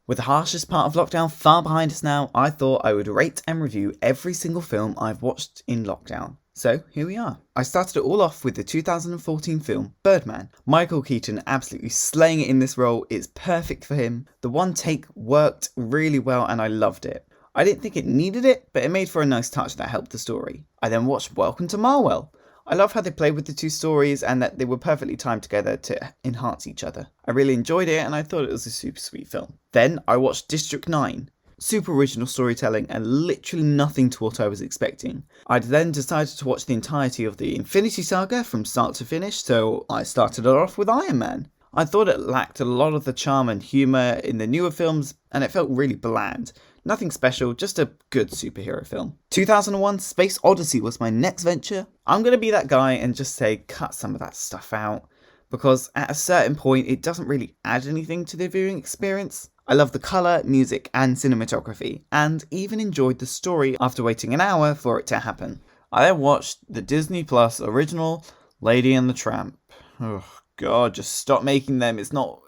With the harshest part of lockdown far behind us now, I thought I would rate and review every single film I've watched in lockdown. So, here we are. I started it all off with the 2014 film Birdman. Michael Keaton absolutely slaying it in this role. It's perfect for him. The one take worked really well and I loved it. I didn't think it needed it, but it made for a nice touch that helped the story. I then watched Welcome to Marwell. I love how they played with the two stories and that they were perfectly timed together to enhance each other. I really enjoyed it and I thought it was a super sweet film. Then I watched District 9. Super original storytelling and literally nothing to what I was expecting. I then decided to watch the entirety of the Infinity Saga from start to finish, so I started it off with Iron Man. I thought it lacked a lot of the charm and humour in the newer films and it felt really bland. Nothing special, just a good superhero film. 2001 Space Odyssey was my next venture. I'm going to be that guy and just say cut some of that stuff out, because at a certain point it doesn't really add anything to the viewing experience. I love the colour, music and cinematography, and even enjoyed the story after waiting an hour for it to happen. I then watched the Disney Plus original Lady and the Tramp. Oh god, just stop making them, it's not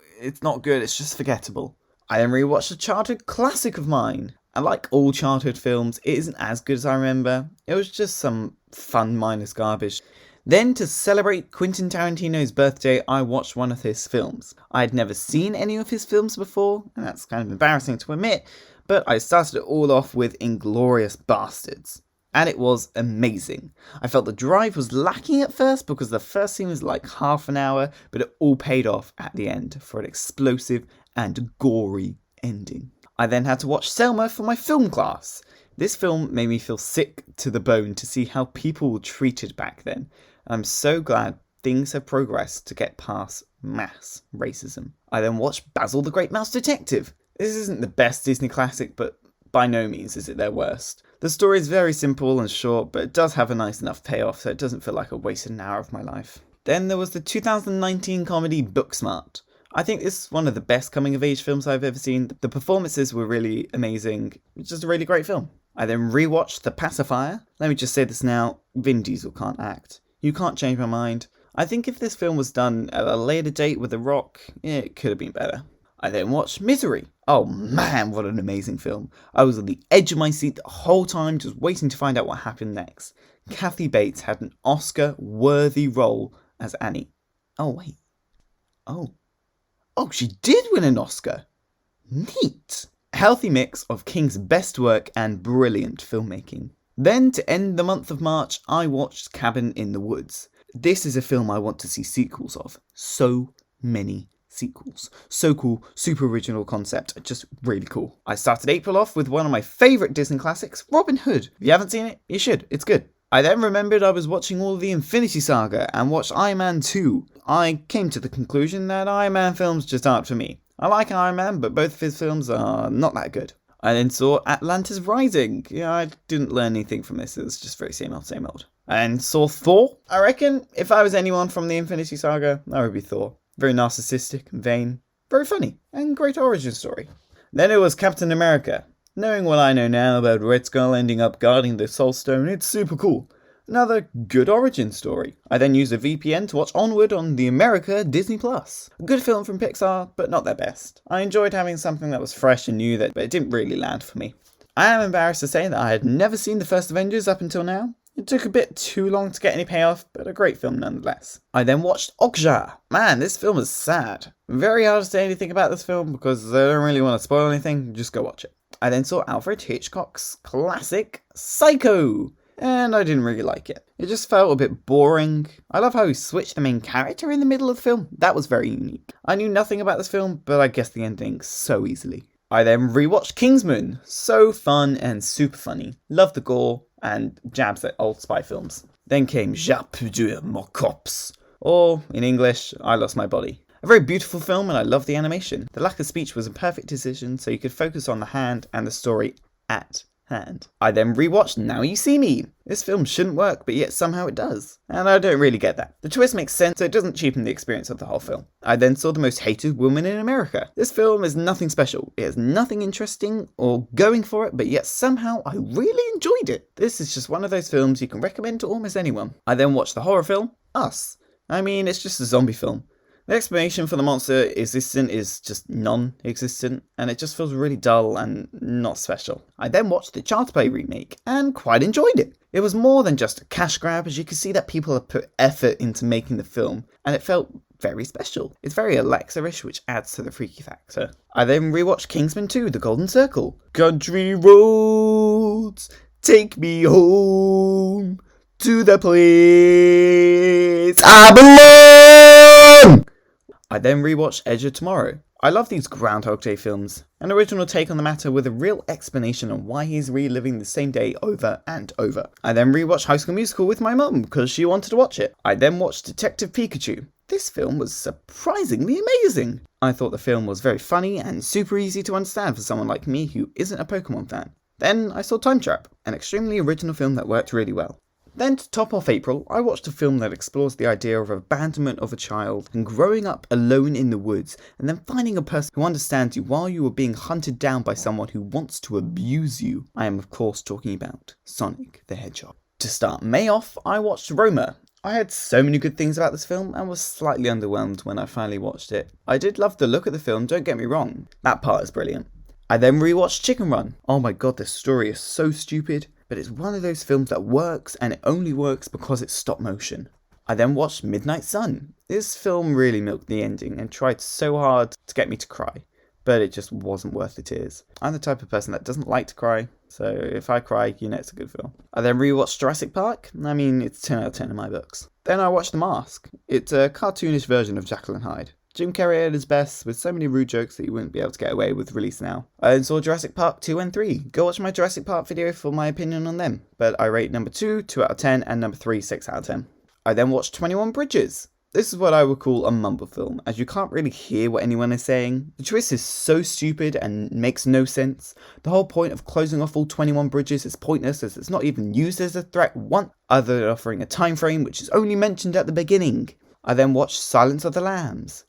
good, it's just forgettable. I then rewatched a childhood classic of mine. And like all childhood films, it isn't as good as I remember. It was just some fun mindless garbage. Then to celebrate Quentin Tarantino's birthday, I watched one of his films. I had never seen any of his films before, and that's kind of embarrassing to admit, but I started it all off with Inglorious Bastards. And it was amazing. I felt the drive was lacking at first because the first scene was like half an hour, but it all paid off at the end for an explosive and gory ending. I then had to watch Selma for my film class. This film made me feel sick to the bone to see how people were treated back then. I'm so glad things have progressed to get past mass racism. I then watched Basil the Great Mouse Detective. This isn't the best Disney classic, but by no means is it their worst. The story is very simple and short, but it does have a nice enough payoff, so it doesn't feel like a wasted an hour of my life. Then there was the 2019 comedy Booksmart. I think this is one of the best coming-of-age films I've ever seen. The performances were really amazing. It's just a really great film. I then rewatched The Pacifier. Let me just say this now, Vin Diesel can't act. You can't change my mind. I think if this film was done at a later date with The Rock, it could have been better. I then watched Misery. Oh man, what an amazing film. I was on the edge of my seat the whole time, just waiting to find out what happened next. Kathy Bates had an Oscar-worthy role as Annie. Oh wait. Oh, she did win an Oscar. Neat. A healthy mix of King's best work and brilliant filmmaking. Then, to end the month of March, I watched Cabin in the Woods. This is a film I want to see sequels of. So many sequels. So cool, super original concept, just really cool. I started April off with one of my favourite Disney classics, Robin Hood. If you haven't seen it, you should, it's good. I then remembered I was watching all of the Infinity Saga and watched Iron Man 2. I came to the conclusion that Iron Man films just aren't for me. I like Iron Man, but both of his films are not that good. I then saw Atlantis Rising. Yeah, I didn't learn anything from this, it was just very same old, same old. And saw Thor. I reckon if I was anyone from the Infinity Saga, I would be Thor. Very narcissistic and vain, very funny, and great origin story. Then it was Captain America. Knowing what I know now about Red Skull ending up guarding the Soul Stone, it's super cool. Another good origin story. I then used a VPN to watch Onward on the America Disney Plus. A good film from Pixar, but not their best. I enjoyed having something that was fresh and new, but it didn't really land for me. I am embarrassed to say that I had never seen the first Avengers up until now. It took a bit too long to get any payoff, but a great film nonetheless. I then watched Oggjah. Man, this film is sad. Very hard to say anything about this film because I don't really want to spoil anything, just go watch it. I then saw Alfred Hitchcock's classic Psycho, and I didn't really like it. It just felt a bit boring. I love how he switched the main character in the middle of the film. That was very unique. I knew nothing about this film, but I guessed the ending so easily. I then rewatched Kingsman. So fun and super funny. Love the gore and jabs at old spy films. Then came J'appuie mon cops, or in English, I Lost My Body. A very beautiful film and I love the animation. The lack of speech was a perfect decision so you could focus on the hand and the story at hand. I then rewatched Now You See Me. This film shouldn't work, but yet somehow it does. And I don't really get that. The twist makes sense, so it doesn't cheapen the experience of the whole film. I then saw The Most Hated Woman in America. This film is nothing special. It has nothing interesting or going for it, but yet somehow I really enjoyed it. This is just one of those films you can recommend to almost anyone. I then watched the horror film Us. I mean, it's just a zombie film. The explanation for the monster existent is just non-existent, and it just feels really dull and not special. I then watched the Child's Play remake, and quite enjoyed it. It was more than just a cash grab, as you can see that people have put effort into making the film, and it felt very special. It's very Alexa-ish, which adds to the freaky factor. I then rewatched Kingsman 2, The Golden Circle. Country roads, take me home to the place I belong! I then rewatched Edge of Tomorrow. I love these Groundhog Day films, an original take on the matter with a real explanation on why he's reliving the same day over and over. I then rewatched High School Musical with my mum because she wanted to watch it. I then watched Detective Pikachu. This film was surprisingly amazing. I thought the film was very funny and super easy to understand for someone like me who isn't a Pokemon fan. Then I saw Time Trap, an extremely original film that worked really well. Then, to top off April, I watched a film that explores the idea of abandonment of a child and growing up alone in the woods and then finding a person who understands you while you are being hunted down by someone who wants to abuse you. I am of course talking about Sonic the Hedgehog. To start May off, I watched Roma. I had so many good things about this film and was slightly underwhelmed when I finally watched it. I did love the look of the film, don't get me wrong. That part is brilliant. I then rewatched Chicken Run. Oh my god, this story is so stupid. But it's one of those films that works, and it only works because it's stop motion. I then watched Midnight Sun. This film really milked the ending and tried so hard to get me to cry, but it just wasn't worth the tears. I'm the type of person that doesn't like to cry, so if I cry, you know it's a good film. I then rewatched Jurassic Park. I mean, it's 10 out of 10 in my books. Then I watched The Mask. It's a cartoonish version of Jekyll and Hyde. Jim Carrey at his best, with so many rude jokes that you wouldn't be able to get away with release now. I then saw Jurassic Park 2 and 3. Go watch my Jurassic Park video for my opinion on them. But I rate number 2, 2 out of 10, and number 3, 6 out of 10. I then watched 21 Bridges. This is what I would call a mumble film, as you can't really hear what anyone is saying. The twist is so stupid and makes no sense. The whole point of closing off all 21 bridges is pointless, as it's not even used as a threat once, other than offering a time frame which is only mentioned at the beginning. I then watched Silence of the Lambs.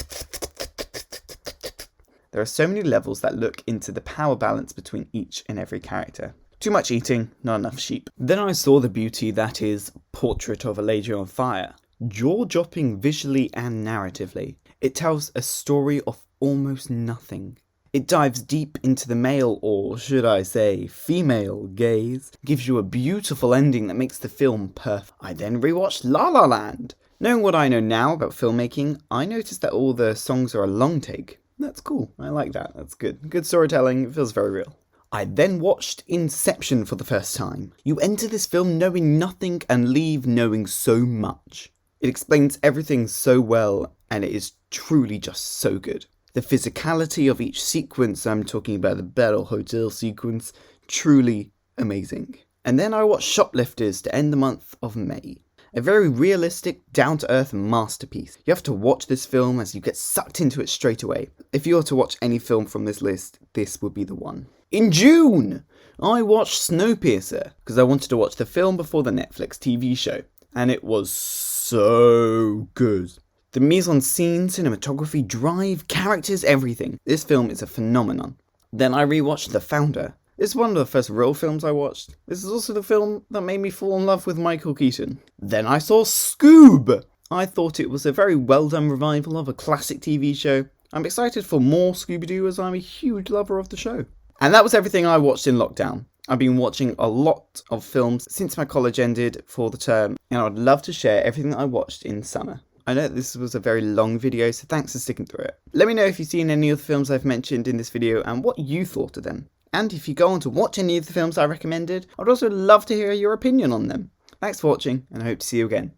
There are so many levels that look into the power balance between each and every character. Too much eating, not enough sheep. Then I saw the beauty that is Portrait of a Lady on Fire. Jaw-dropping visually and narratively. It tells a story of almost nothing. It dives deep into the male, or should I say female, gaze. Gives you a beautiful ending that makes the film perfect. I then rewatched La La Land. Knowing what I know now about filmmaking, I noticed that all the songs are a long take. That's cool. I like that. That's good. Good storytelling. It feels very real. I then watched Inception for the first time. You enter this film knowing nothing and leave knowing so much. It explains everything so well, and it is truly just so good. The physicality of each sequence, I'm talking about the Battle Hotel sequence, truly amazing. And then I watched Shoplifters to end the month of May. A very realistic, down-to-earth masterpiece. You have to watch this film as you get sucked into it straight away. If you were to watch any film from this list, this would be the one. In June, I watched Snowpiercer, because I wanted to watch the film before the Netflix TV show. And it was so good. The mise-en-scene, cinematography, drive, characters, everything. This film is a phenomenon. Then I rewatched The Founder. This is one of the first real films I watched. This is also the film that made me fall in love with Michael Keaton. Then I saw Scoob! I thought it was a very well done revival of a classic TV show. I'm excited for more Scooby-Doo as I'm a huge lover of the show. And that was everything I watched in lockdown. I've been watching a lot of films since my college ended for the term, and I would love to share everything I watched in summer. I know this was a very long video, so thanks for sticking through it. Let me know if you've seen any of the films I've mentioned in this video and what you thought of them. And if you go on to watch any of the films I recommended, I'd also love to hear your opinion on them. Thanks for watching, and I hope to see you again.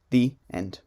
The end.